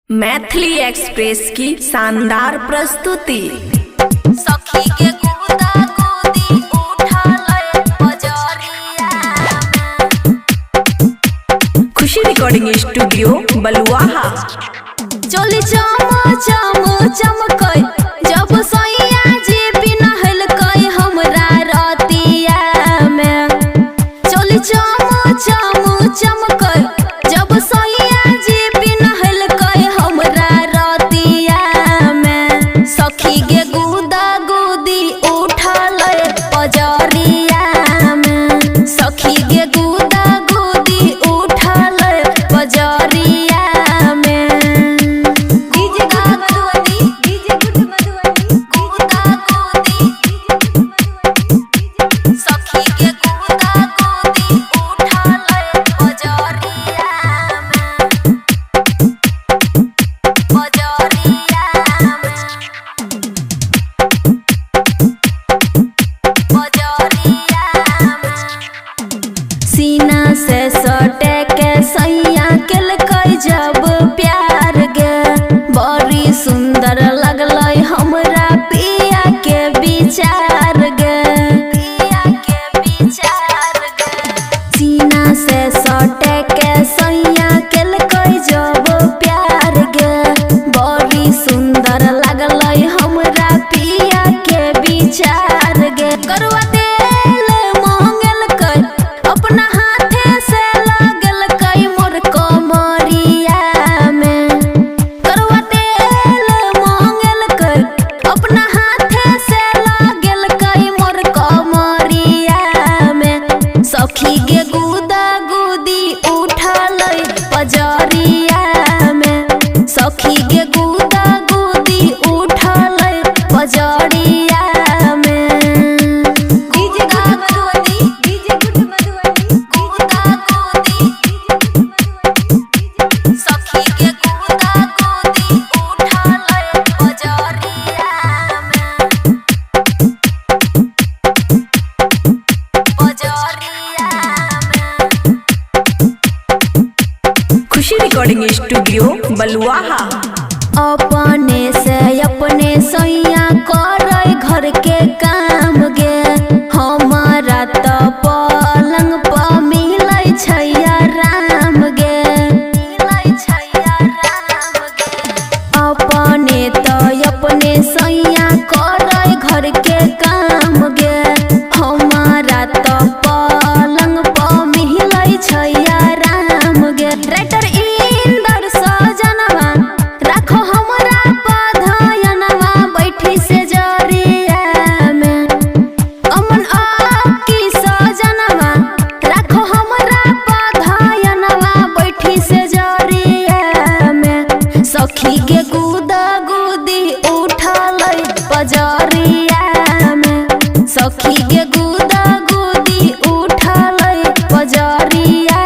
Maithili express की शानदार प्रस्तुति। सखी के गुदा गुदी उठालय बजरिया खुशी रिकॉर्डिंग स्टूडियो बलुआहा। चोली चमकई जब सैया जी पिनहल कई हमरा रतिया में। चोली चमकई जब सैया जी पिनहल कई हमरा रतिया में। सखी के गुदा गुदी उठालय बजरिया में। सखी के गुदा गुदी उठालय बजरिया में। सीना से सटे के सैया केलकै जब प्यार गे। बड़ी सुंदर लगलै हमरा पिया के विचार गे। सीना से सटे के सैया केलकै जब प्यार गे। बड़ी सुंदर लगलै हमरा पिया के विचार गे। करुआ तेल मांगलकै अपना हाथे से लगलकै मोर कमरिया में। करुआ तेल मांगलकै अपना हाथे से लगलकै मोर कमरिया में। सखी गे गुदा गुदी उठालै बजरिया में। सखी गे गुदा गुदी उठालै बजरिया में। खुशी रिकॉर्डिंग स्टूडियो बलुआहा। अपने से अपने सैया करे घर के काम गे। हमारा तो पलंग पर मिलै छै आराम गे। अपने तो अपने सैया करे घर के काम गे। हमारा तो पलंग पर मिलै छै आराम गे। राइटर इंदर सजनवा राखो हमरा पधयनवा बैठी से जरिया में। अमन आपकी सजनवा राखो हमरा पधयनवा बैठी से जरिया में। सखी गे गुदा गुदी उठालै बजरिया में। सखी गे गुदा गुदी उठालै बजरिया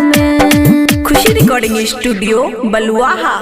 में। खुशी रिकॉर्डिंग स्टूडियो बलुआहा।